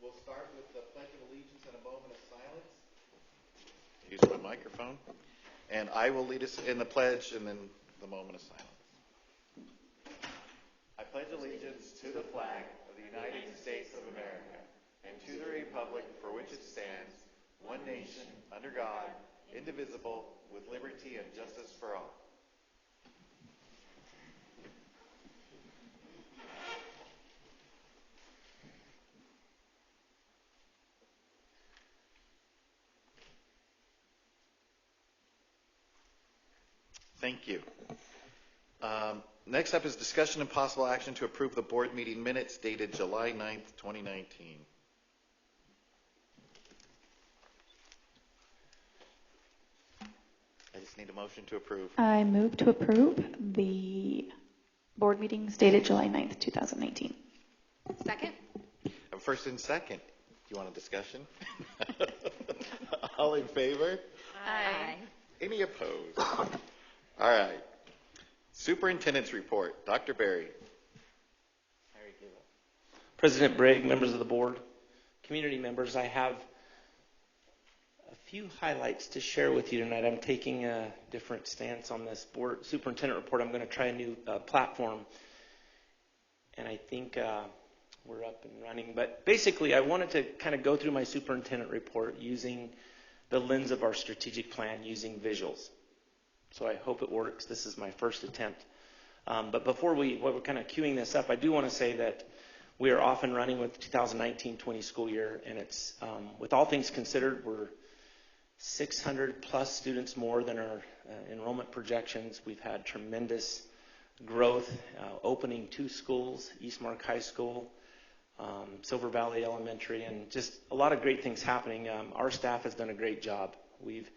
We'll start with the Pledge of Allegiance and a moment of silence. Use my microphone. And I will lead us in the pledge and then the moment of silence. I pledge allegiance to the flag of the United States of America and to the republic for which it stands, one nation, under God, indivisible, with liberty and justice for all. Thank you. Next up is discussion and possible action to approve the board meeting minutes dated July 9th, 2019. I just need a motion to approve. I move to approve the board meetings dated July 9th, 2019. Second. First and second. Do you want a discussion? All in favor? Aye. Any opposed? All right. Superintendent's report. Dr. Berry. President Brigg, members of the board, community members, I have a few highlights to share with you tonight. I'm taking a different stance on this board superintendent report. I'm going to try a new platform, and I think we're up and running. But basically, I wanted to kind of go through my superintendent report using the lens of our strategic plan, using visuals. So I hope it works. This is my first attempt. But before we're kind of queuing this up, I do want to say that we are off and running with the 2019-20 school year, and it's, with all things considered, we're 600 plus students more than our enrollment projections. We've had tremendous growth, opening 2 schools, Eastmark High School, Silver Valley Elementary, and just a lot of great things happening. Our staff has done a great job. We've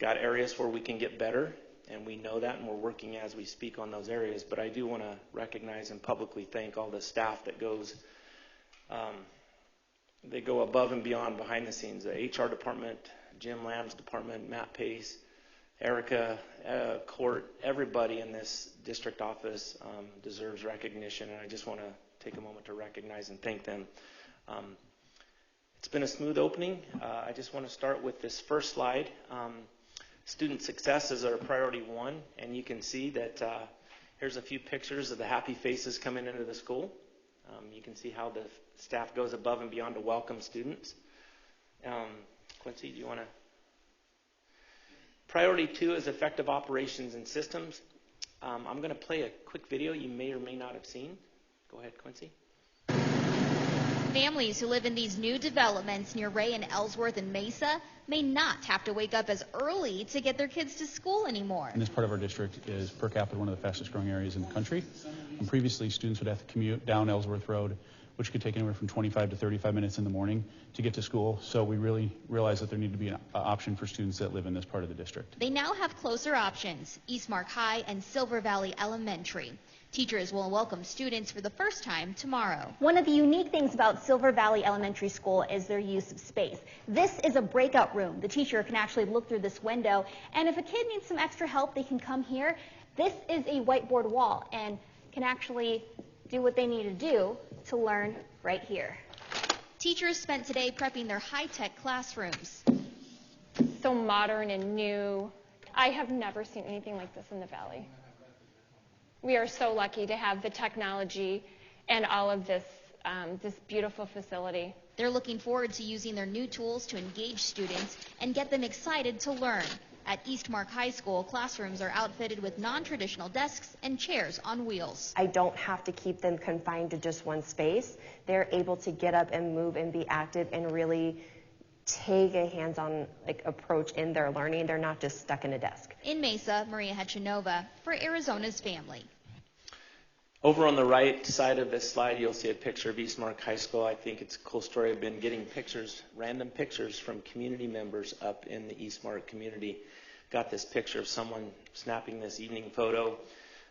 got areas where we can get better, and we know that, and we're working as we speak on those areas. But I do want to recognize and publicly thank all the staff that they go above and beyond behind the scenes. The HR department, Jim Lamb's department, Matt Pace, Erica, Court, everybody in this district office deserves recognition, and I just want to take a moment to recognize and thank them. It's been a smooth opening. I just want to start with this first slide. Student success is our priority 1, and you can see that here's a few pictures of the happy faces coming into the school. You can see how the staff goes above and beyond to welcome students. Quincy, do you want to? Priority 2 is effective operations and systems. I'm going to play a quick video you may or may not have seen. Go ahead, Quincy. Families who live in these new developments near Ray and Ellsworth and Mesa may not have to wake up as early to get their kids to school anymore. And this part of our district is per capita one of the fastest growing areas in the country. And previously, students would have to commute down Ellsworth Road, which could take anywhere from 25 to 35 minutes in the morning to get to school. So we really realized that there needed to be an option for students that live in this part of the district. They now have closer options, Eastmark High and Silver Valley Elementary. Teachers will welcome students for the first time tomorrow. One of the unique things about Silver Valley Elementary School is their use of space. This is a breakout room. The teacher can actually look through this window, and if a kid needs some extra help, they can come here. This is a whiteboard wall and can actually do what they need to do to learn right here. Teachers spent today prepping their high-tech classrooms. So modern and new. I have never seen anything like this in the Valley. We are so lucky to have the technology and all of this, this beautiful facility. They're looking forward to using their new tools to engage students and get them excited to learn. At Eastmark High School, classrooms are outfitted with non-traditional desks and chairs on wheels. I don't have to keep them confined to just one space. They're able to get up and move and be active and really take a hands-on approach in their learning. They're not just stuck in a desk. In Mesa, Maria Hechanova for Arizona's Family. Over on the right side of this slide, you'll see a picture of Eastmark High School. I think it's a cool story. I've been getting pictures, random pictures from community members up in the Eastmark community. Got this picture of someone snapping this evening photo.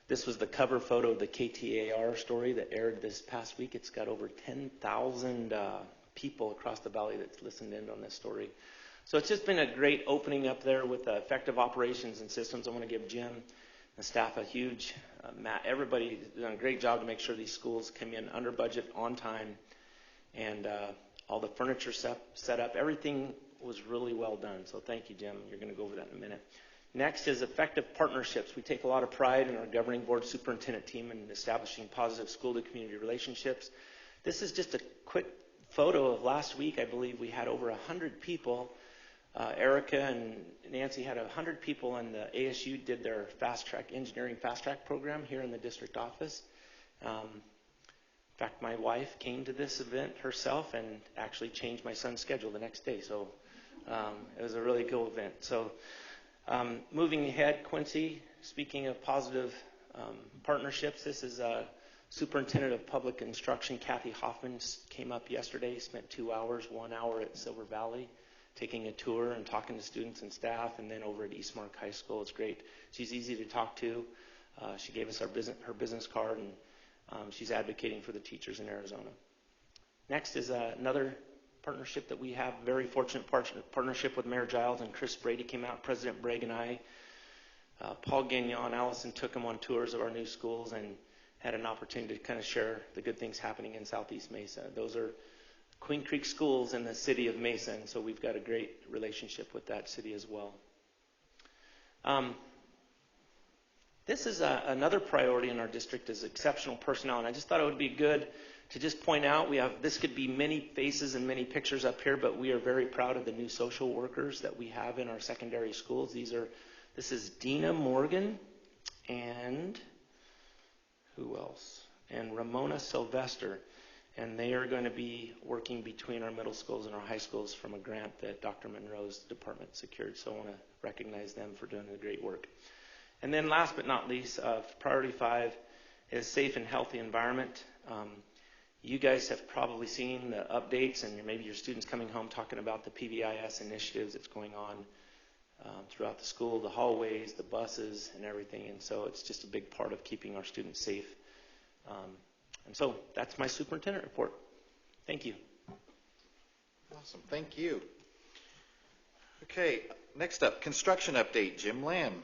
This was the cover photo of the KTAR story that aired this past week. It's got over 10,000 people across the valley that's listened in on this story. So it's just been a great opening up there with effective operations and systems. I want to give Jim and the staff a huge, Matt, everybody done a great job to make sure these schools come in under budget, on time, and all the furniture set up. Everything was really well done. So thank you, Jim. You're going to go over that in a minute. Next is effective partnerships. We take a lot of pride in our governing board superintendent team in establishing positive school-to-community relationships. This is just a quick photo of last week. I believe we had over 100 people. Erica and Nancy had 100 people, and the ASU did their engineering fast track program here in the district office. In fact, my wife came to this event herself and actually changed my son's schedule the next day. So it was a really cool event. So moving ahead, Quincy, speaking of positive partnerships, this is Superintendent of Public Instruction, Kathy Hoffman, came up yesterday, spent 2 hours, 1 hour at Silver Valley, taking a tour and talking to students and staff, and then over at Eastmark High School. It's great. She's easy to talk to. She gave us her business card, and she's advocating for the teachers in Arizona. Next is another partnership that we have, very fortunate partnership with Mayor Giles and Chris Brady came out, President Bragg and I. Paul Gagnon, Allison took him on tours of our new schools and had an opportunity to kind of share the good things happening in Southeast Mesa. Those are Queen Creek schools in the city of Mesa, and so we've got a great relationship with that city as well. This is another priority in our district is exceptional personnel, and I just thought it would be good to just point out this could be many faces and many pictures up here, but we are very proud of the new social workers that we have in our secondary schools. This is Dina Morgan and who else? And Ramona Sylvester. And they are going to be working between our middle schools and our high schools from a grant that Dr. Monroe's department secured. So I want to recognize them for doing a great work. And then last but not least, priority 5 is safe and healthy environment. You guys have probably seen the updates, and maybe your students coming home talking about the PBIS initiatives that's going on throughout the school, the hallways, the buses, and everything. And so it's just a big part of keeping our students safe. And so that's my superintendent report. Thank you. Awesome. Thank you. Okay, next up, construction update, Jim Lamb.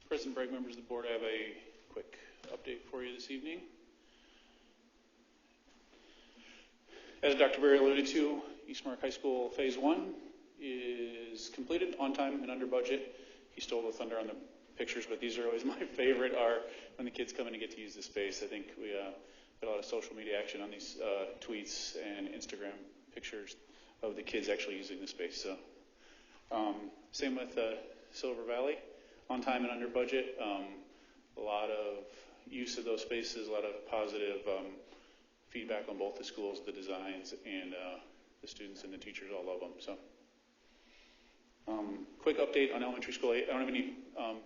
President Bragg, members of the board, I have a quick update for you this evening. As Dr. Berry alluded to, Eastmark High School Phase 1 is completed on time and under budget. He stole the thunder on the pictures, but these are always my favorite, are when the kids come in and get to use the space. I think we got a lot of social media action on these tweets and Instagram pictures of the kids actually using the space. So, same with Silver Valley, on time and under budget. A lot of use of those spaces, a lot of positive feedback on both the schools, the designs, and the students and the teachers all love them. So, quick update on elementary school 8. I don't have any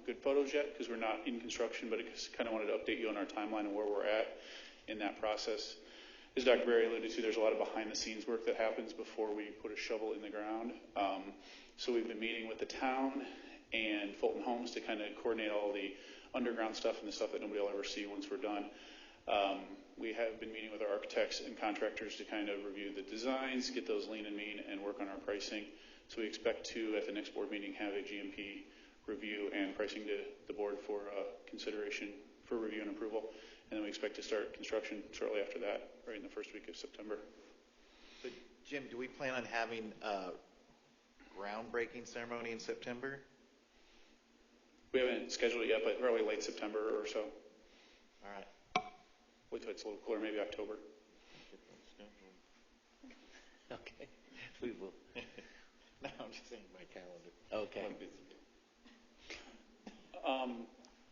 good photos yet because we're not in construction, but I just kind of wanted to update you on our timeline and where we're at in that process. As Dr. Berry alluded to, there's a lot of behind-the-scenes work that happens before we put a shovel in the ground. So we've been meeting with the town and Fulton Homes to kind of coordinate all the underground stuff and the stuff that nobody will ever see once we're done. We have been meeting with our architects and contractors to kind of review the designs, get those lean and mean, and work on our pricing. So we expect to, at the next board meeting, have a GMP review and pricing to the board for consideration for review and approval. And then we expect to start construction shortly after that, right in the first week of September. So, Jim, do we plan on having a groundbreaking ceremony in September? We haven't scheduled it yet, but probably late September or so. All right. Wait till it's a little cooler, maybe October. Okay. We will. No, I'm just saying my calendar. Okay.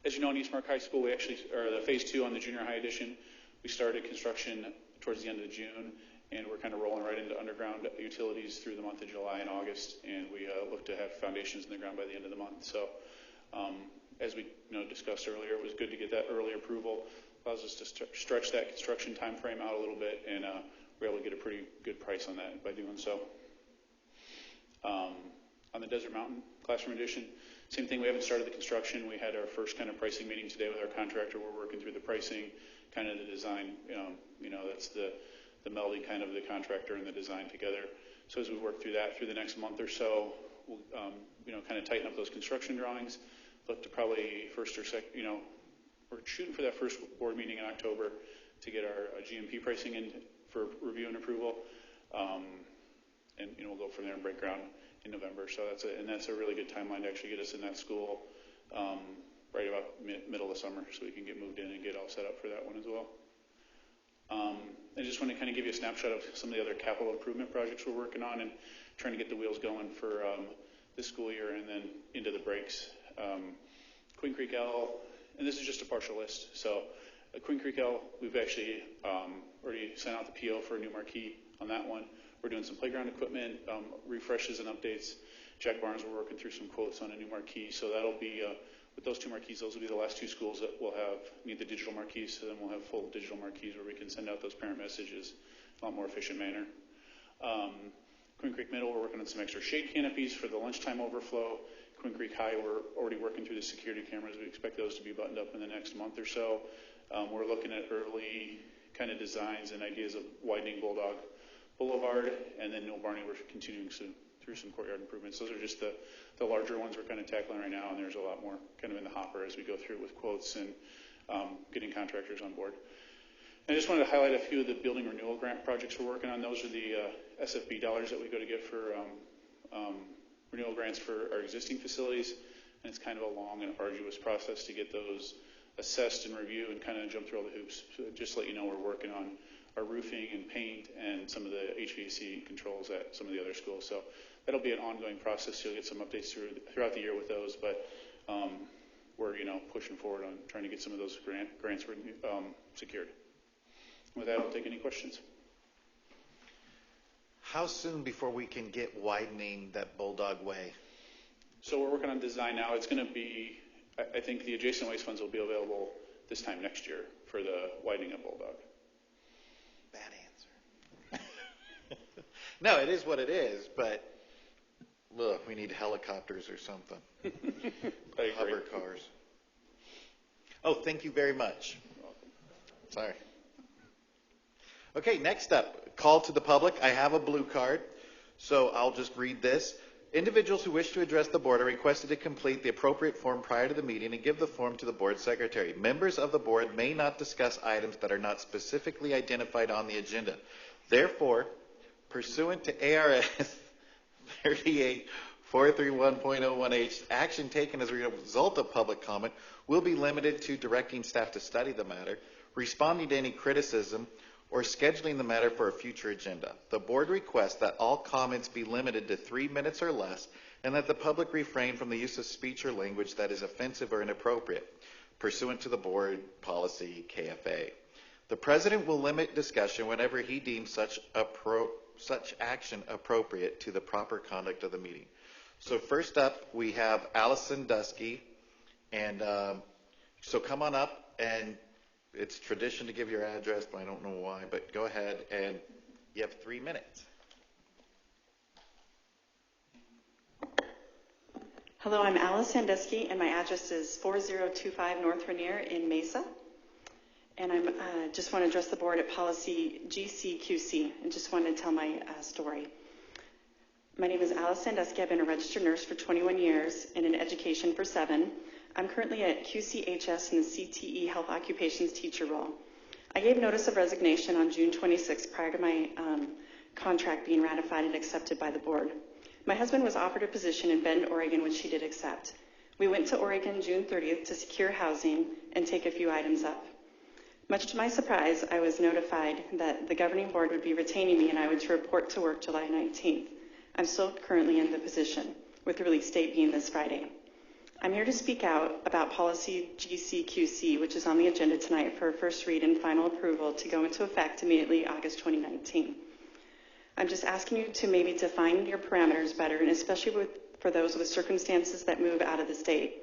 As you know, in Eastmark High School, we actually, or the Phase 2 on the junior high edition, we started construction towards the end of June, and we're kind of rolling right into underground utilities through the month of July and August, and we look to have foundations in the ground by the end of the month. So, as we discussed earlier, it was good to get that early approval. Allows us to stretch that construction time frame out a little bit, and we're able to get a pretty good price on that by doing so. On the Desert Mountain Classroom Edition, same thing. We haven't started the construction. We had our first kind of pricing meeting today with our contractor. We're working through the pricing, kind of the design. That's the melding kind of the contractor and the design together. So as we work through that through the next month or so, we'll kind of tighten up those construction drawings. Look to probably first or we're shooting for that first board meeting in October to get our GMP pricing in for review and approval. And we'll go from there and break ground in November. So that's a really good timeline to actually get us in that school right about middle of summer, so we can get moved in and get all set up for that one as well. I just want to kind of give you a snapshot of some of the other capital improvement projects we're working on and trying to get the wheels going for this school year and then into the breaks. Queen Creek L, and this is just a partial list. So Queen Creek L, we've actually already sent out the PO for a new marquee on that one. We're doing some playground equipment, refreshes and updates. Jack Barnes, we're working through some quotes on a new marquee. So that'll be, with those two marquees, those will be the last two schools that will need the digital marquees. So then we'll have full digital marquees where we can send out those parent messages in a lot more efficient manner. Queen Creek Middle, we're working on some extra shade canopies for the lunchtime overflow. Queen Creek High, we're already working through the security cameras. We expect those to be buttoned up in the next month or so. We're looking at early kind of designs and ideas of widening Bulldog Boulevard, and then Mill Barney, we're continuing through some courtyard improvements. Those are just the larger ones we're kind of tackling right now, and there's a lot more kind of in the hopper as we go through with quotes and getting contractors on board. And I just wanted to highlight a few of the building renewal grant projects we're working on. Those are the SFB dollars that we go to get for renewal grants for our existing facilities, and it's kind of a long and arduous process to get those assessed and reviewed and kind of jump through all the hoops. So just to let you know, we're working on our roofing and paint and some of the HVAC controls at some of the other schools. So that'll be an ongoing process. You'll get some updates throughout the year with those, but we're pushing forward on trying to get some of those grants secured. With that, I'll take any questions. How soon before we can get widening that Bulldog Way? So we're working on design now. It's going to be, I think the adjacent waste funds will be available this time next year for the widening of Bulldog. Bad answer. No, it is what it is, but look, we need helicopters or something. Hover cars. Oh, thank you very much. Sorry. Okay, next up, call to the public. I have a blue card, so I'll just read this. Individuals who wish to address the board are requested to complete the appropriate form prior to the meeting and give the form to the board secretary. Members of the board may not discuss items that are not specifically identified on the agenda. Therefore, pursuant to ARS 38-431.01H, action taken as a result of public comment will be limited to directing staff to study the matter, responding to any criticism, or scheduling the matter for a future agenda. The board requests that all comments be limited to 3 minutes or less, and that the public refrain from the use of speech or language that is offensive or inappropriate, pursuant to the board policy KFA. The president will limit discussion whenever he deems such action appropriate to the proper conduct of the meeting. So first up, we have Allison Dusky, and so come on up, and it's tradition to give your address, but I don't know why, but go ahead, and you have 3 minutes. Hello, I'm Alice Sandusky, and my address is 4025 North Rainier in Mesa. And I just want to address the board at policy GCQC, and just want to tell my story. My name is Alice Sandusky. I've been a registered nurse for 21 years and in education for 7. I'm currently at QCHS in the CTE Health Occupations teacher role. I gave notice of resignation on June 26 prior to my contract being ratified and accepted by the board. My husband was offered a position in Bend, Oregon, which he did accept. We went to Oregon June 30th to secure housing and take a few items up. Much to my surprise, I was notified that the governing board would be retaining me and I would report to work July 19th. I'm still currently in the position, with the release date being this Friday. I'm here to speak out about policy GCQC, which is on the agenda tonight for first read and final approval to go into effect immediately August 2019. I'm just asking you to maybe define your parameters better, and especially for those with circumstances that move out of the state.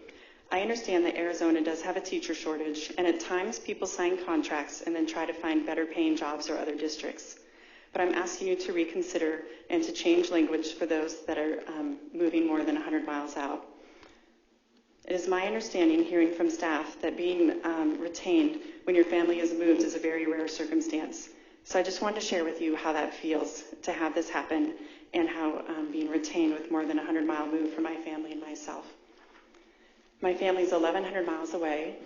I understand that Arizona does have a teacher shortage, and at times people sign contracts and then try to find better paying jobs or other districts. But I'm asking you to reconsider and to change language for those that are moving more than 100 miles out. It is my understanding, hearing from staff, that being retained when your family is moved is a very rare circumstance. So I just wanted to share with you how that feels to have this happen and how being retained with more than a 100-mile move for my family and myself. My family is 1,100 miles away.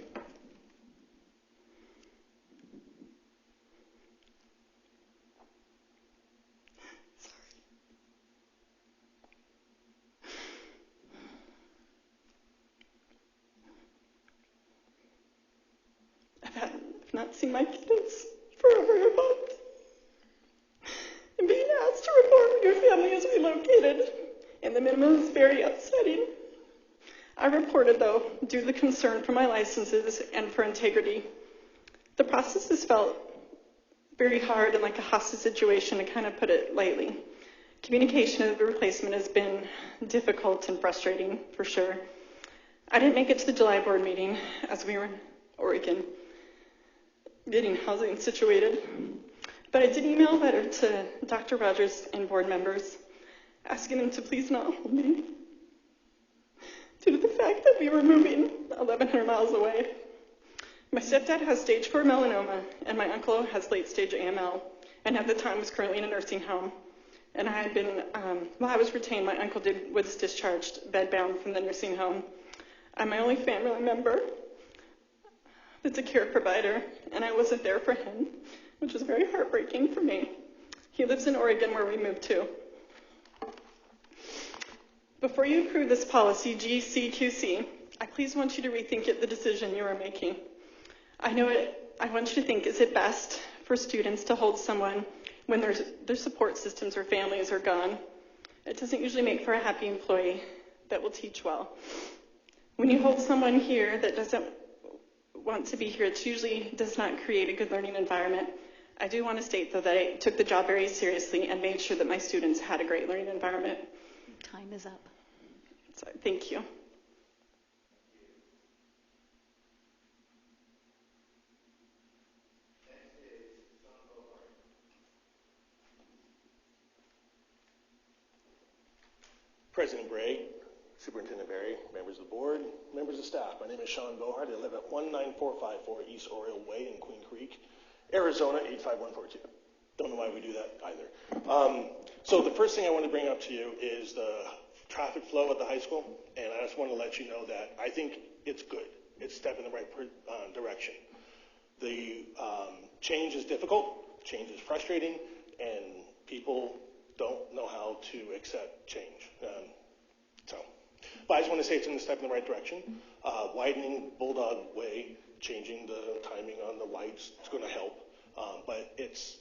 not seen my kids for over a month. And being asked to report where your family is relocated in the minimum is very upsetting. I reported, though, due to the concern for my licenses and for integrity. The process has felt very hard and like a hostage situation, to kind of put it lightly. Communication of the replacement has been difficult and frustrating, for sure. I didn't make it to the July board meeting as we were in Oregon getting housing situated, but I did email a letter to Dr. Rogers and board members asking them to please not hold me due to the fact that we were moving 1,100 miles away. My stepdad has stage 4 melanoma, and my uncle has late-stage AML, and at the time was currently in a nursing home. And I had been, while I was retained, my uncle was discharged bedbound from the nursing home. I'm my only family member that's a care provider, and I wasn't there for him, which was very heartbreaking for me. He lives in Oregon, where we moved to. Before you approve this policy, GCQC, I please want you to rethink the decision you are making. I want you to think, is it best for students to hold someone when their support systems or families are gone? It doesn't usually make for a happy employee that will teach well. When you hold someone here that doesn't want to be here, it usually does not create a good learning environment. I do want to state, though, that I took the job very seriously and made sure that my students had a great learning environment. Time is up. So, thank you. President Bray, Superintendent Barry, members of the board, members of staff. My name is Sean Bohart. I live at 19454 East Oriole Way in Queen Creek, Arizona 85142. Don't know why we do that either. So the first thing I want to bring up to you is the traffic flow at the high school, and I just want to let you know that I think it's good. It's a step in the right direction. The change is difficult, change is frustrating, and people don't know how to accept change. But I just want to say it's a step in the right direction. Widening Bulldog Way, changing the timing on the lights, it's going to help. But it's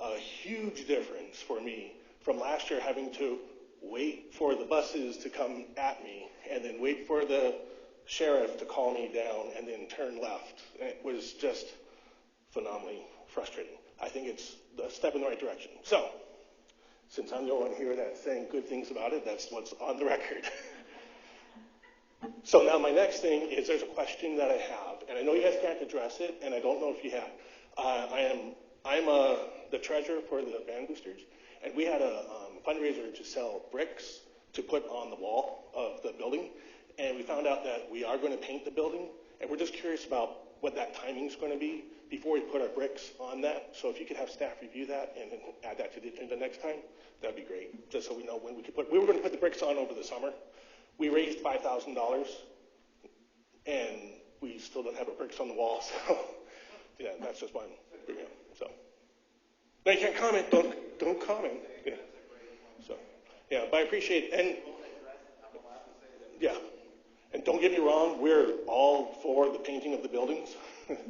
a huge difference for me from last year having to wait for the buses to come at me and then wait for the sheriff to call me down and then turn left. And it was just phenomenally frustrating. I think it's a step in the right direction. So, since I'm the only one here that's saying good things about it, that's what's on the record. So now my next thing is there's a question that I have, and I know you guys can't address it, and I don't know if you have. I'm the treasurer for the band boosters, and we had a fundraiser to sell bricks to put on the wall of the building, and we found out that we are going to paint the building, and we're just curious about what that timing is going to be before we put our bricks on that. So if you could have staff review that and then add that to the agenda next time, that'd be great, just so we know when we could we were going to put the bricks on over the summer. We raised $5,000, and we still don't have our bricks on the wall, so yeah, that's just one. So, no, you can't comment. Don't comment. Yeah. So, yeah, but I appreciate it. And yeah, and don't get me wrong, we're all for the painting of the buildings.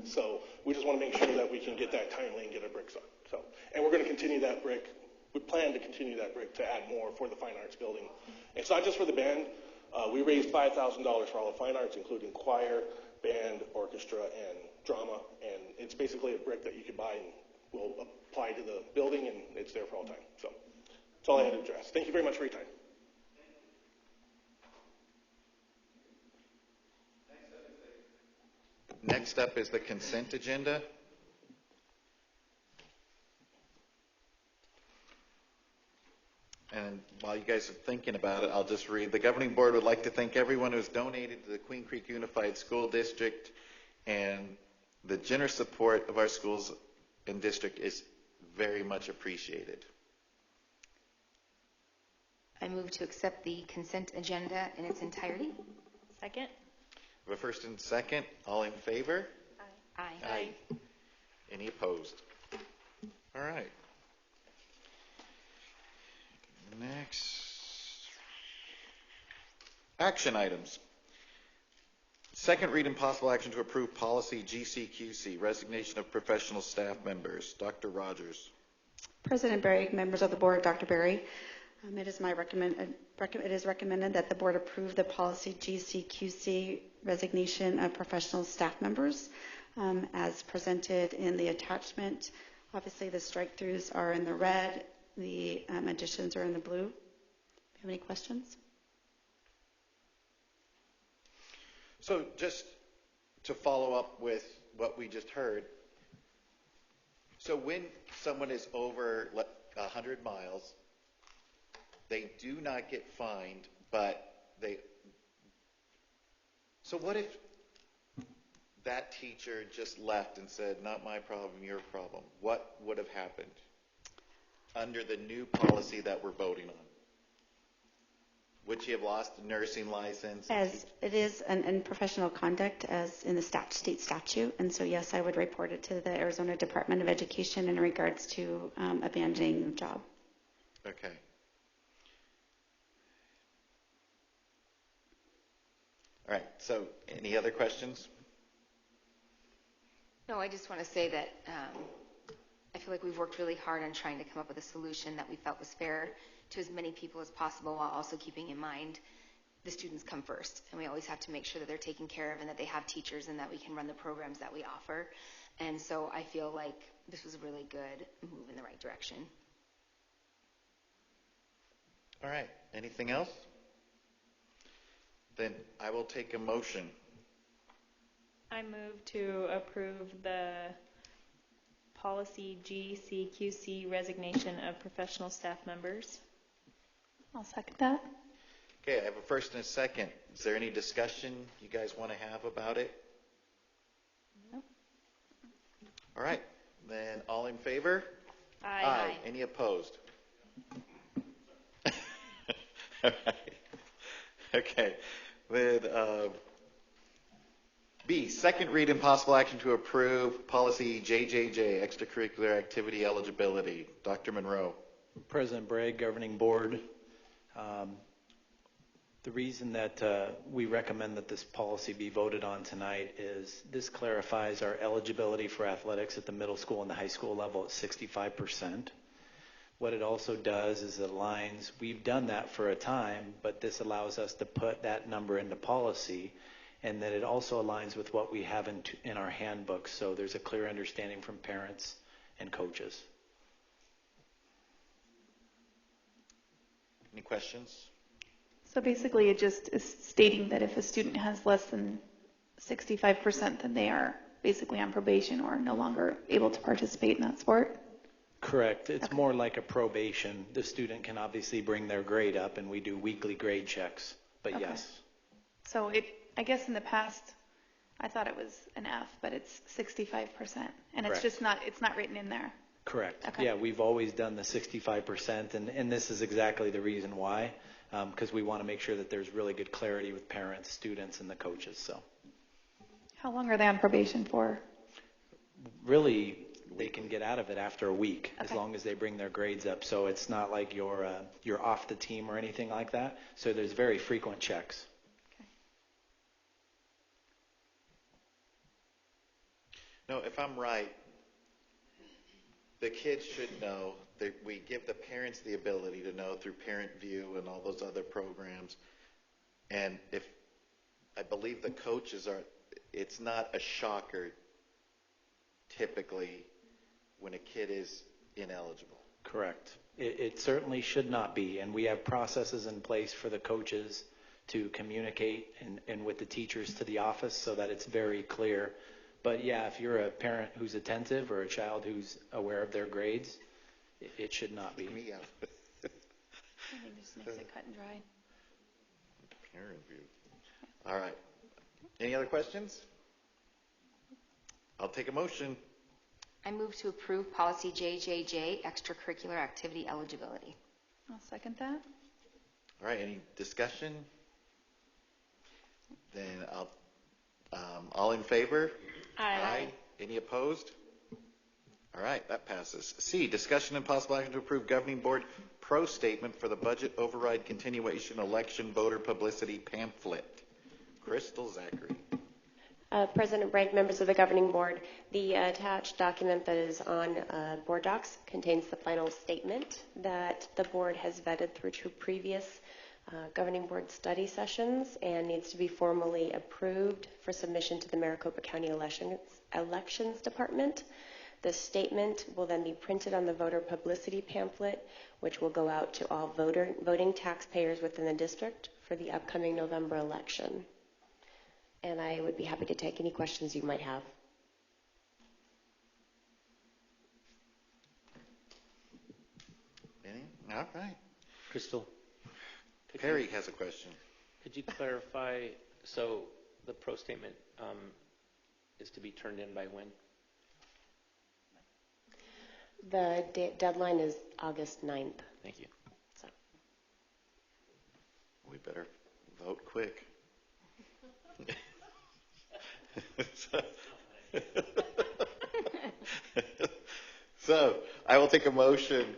So we just want to make sure that we can get that timely and get our bricks on. So, and we're going to continue that brick. We plan to continue that brick to add more for the fine arts building. It's not just for the band. We raised $5,000 for all the fine arts, including choir, band, orchestra, and drama. And it's basically a brick that you can buy and will apply to the building, and it's there for all time. So that's all I had to address. Thank you very much for your time. Next up is the consent agenda. And while you guys are thinking about it, I'll just read. The governing board would like to thank everyone who's donated to the Queen Creek Unified School District, and the generous support of our schools and district is very much appreciated. I move to accept the consent agenda in its entirety. Second. We have a first and second. All in favor? Aye. Aye. Any opposed? All right. Next. Action items. Second read and possible action to approve policy GCQC, resignation of professional staff members. Dr. Rogers. President Berry, members of the board, Dr. Berry, it is recommended that the board approve the policy GCQC, resignation of professional staff members, as presented in the attachment. Obviously, the strike-throughs are in the red, the additions are in the blue. Do you have any questions? So just to follow up with what we just heard, so when someone is over 100 miles, they do not get fined, but so what if that teacher just left and said, not my problem, your problem? What would have happened under the new policy that we're voting on? Would she have lost a nursing license? As it is in professional conduct, as in the state statute, and so yes, I would report it to the Arizona Department of Education in regards to abandoning the job. Okay. All right, so any other questions? No, I just want to say that I feel like we've worked really hard on trying to come up with a solution that we felt was fair to as many people as possible, while also keeping in mind the students come first. And we always have to make sure that they're taken care of and that they have teachers and that we can run the programs that we offer. And so I feel like this was a really good move in the right direction. All right, anything else? Then I will take a motion. I move to approve the policy GCQC, resignation of professional staff members. I'll second that. Okay, I have a first and a second. Is there any discussion you guys want to have about it? No. All right, then all in favor? Aye. Any opposed? All right. Okay. With B, second read and possible action to approve policy JJJ, extracurricular activity eligibility. Dr. Monroe. President Bragg, Governing Board. The reason that we recommend that this policy be voted on tonight is this clarifies our eligibility for athletics at the middle school and the high school level at 65%. What it also does is it aligns, we've done that for a time, but this allows us to put that number into policy, and that it also aligns with what we have in our handbooks, so there's a clear understanding from parents and coaches. Any questions? So basically it just is stating that if a student has less than 65%, then they are basically on probation or no longer able to participate in that sport? Correct. It's more like a probation. The student can obviously bring their grade up, and we do weekly grade checks, but yes. So I guess in the past, I thought it was an F, but it's 65%, and it's just not written in there. Correct. Okay. Yeah, we've always done the 65%, and this is exactly the reason why, because we want to make sure that there's really good clarity with parents, students, and the coaches. So, how long are they on probation for? Really, they can get out of it after a week, as long as they bring their grades up. So it's not like you're off the team or anything like that. So there's very frequent checks. No, if I'm right, the kids should know that we give the parents the ability to know through Parent View and all those other programs. And if I believe the coaches it's not a shocker typically when a kid is ineligible. Correct. It certainly should not be, and we have processes in place for the coaches to communicate and with the teachers to the office so that it's very clear. But yeah, if you're a parent who's attentive or a child who's aware of their grades, it should not be. I think just makes it cut and dry. Parent View. All right. Any other questions? I'll take a motion. I move to approve policy JJJ, extracurricular activity eligibility. I'll second that. All right. Any discussion? Then all in favor? Aye. Any opposed? All right, that passes. C, discussion and possible action to approve governing board pro statement for the budget override continuation election voter publicity pamphlet. Crystal Zachary. President Bragg, members of the governing board, the attached document that is on board docs contains the final statement that the board has vetted through two previous governing board study sessions and needs to be formally approved for submission to the Maricopa County Elections Department. The statement will then be printed on the voter publicity pamphlet, which will go out to all voting taxpayers within the district for the upcoming November election. And I would be happy to take any questions you might have. Any? All right. Crystal. Perry has a question. Could you clarify, so the pro statement is to be turned in by when? The deadline is August 9th. Thank you. So. We better vote quick. So I will take a motion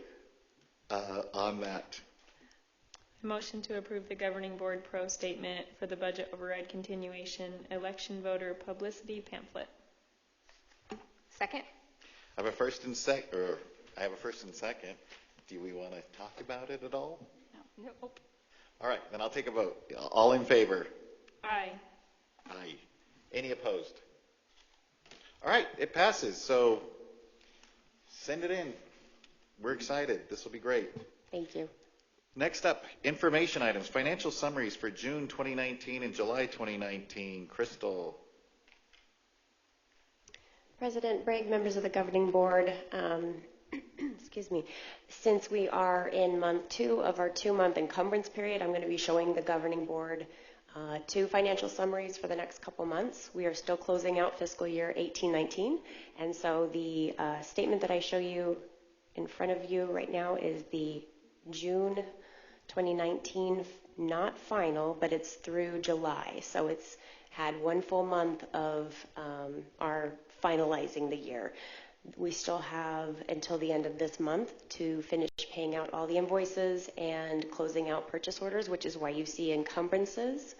on that. Motion to approve the governing board pro statement for the budget override continuation election voter publicity pamphlet. Second. I have a first and second. Do we want to talk about it at all? No. Nope. All right, then I'll take a vote. All in favor? Aye. Aye. Any opposed? All right, it passes. So send it in. We're excited. This will be great. Thank you. Next up, information items, financial summaries for June 2019 and July 2019. Crystal. President Bragg, members of the governing board, excuse me, since we are in month 2 of our 2-month encumbrance period, I'm going to be showing the governing board 2 financial summaries for the next couple months. We are still closing out fiscal year 18-19, and so the statement that I show you in front of you right now is the June 2019, not final, but it's through July, so it's had 1 full month of our finalizing the year. We still have until the end of this month to finish paying out all the invoices and closing out purchase orders, which is why you see encumbrances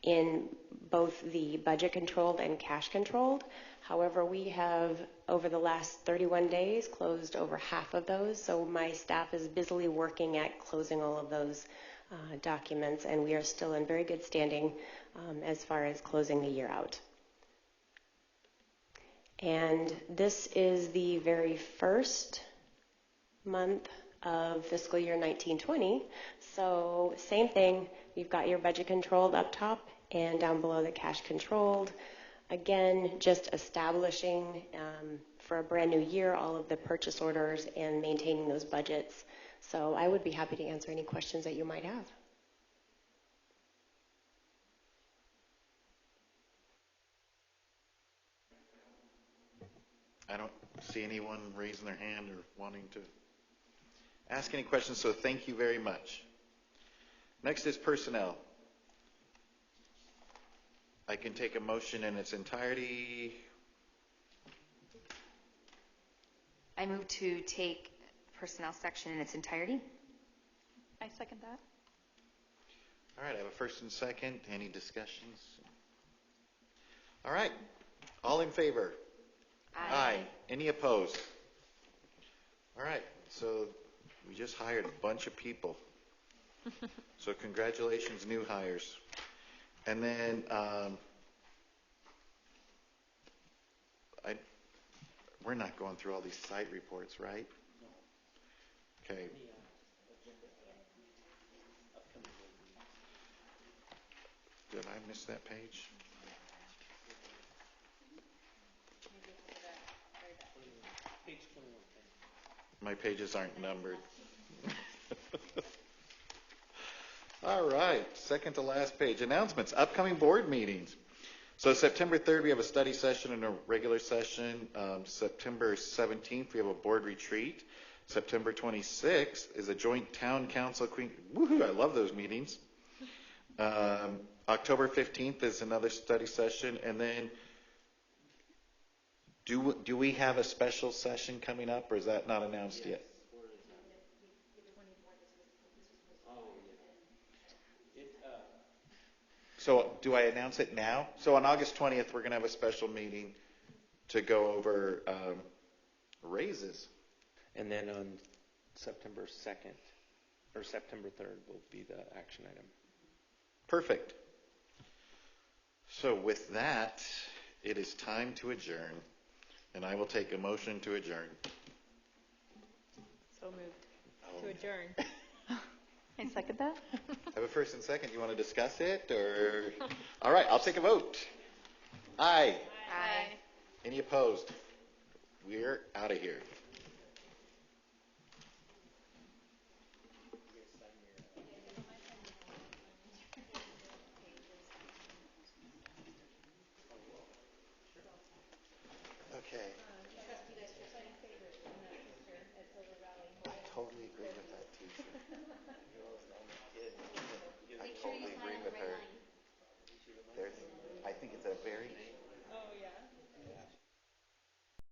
in both the budget controlled and cash controlled. However, we have, over the last 31 days, closed over half of those, so my staff is busily working at closing all of those documents, and we are still in very good standing as far as closing the year out. And this is the very first month of fiscal year 1920. So same thing, you've got your budget controlled up top and down below the cash controlled. Again, just establishing for a brand new year all of the purchase orders and maintaining those budgets. So I would be happy to answer any questions that you might have. I don't see anyone raising their hand or wanting to ask any questions, so thank you very much. Next is personnel. I can take a motion in its entirety. I move to take personnel section in its entirety. I second that. All right, I have a first and second. Any discussions? All right, all in favor? Aye. Any opposed? All right, so we just hired a bunch of people. So congratulations, new hires. And then we're not going through all these site reports, right? Okay. Did I miss that page? My pages aren't numbered. All right, second to last page. Announcements, upcoming board meetings. So September 3rd, we have a study session and a regular session. September 17th, we have a board retreat. September 26th is a joint town council. Woohoo, I love those meetings. October 15th is another study session. And then do we have a special session coming up, or is that not announced yet? So do I announce it now? So on August 20th, we're going to have a special meeting to go over raises. And then on September 2nd or September 3rd will be the action item. Perfect. So with that, it is time to adjourn, and I will take a motion to adjourn. So moved. To adjourn. I second that. I have a first and second. You want to discuss it, or? All right, I'll take a vote. Aye. Aye. Any opposed? We're out of here. Okay. I totally agree with that teacher. I totally agree with her. I think it's a very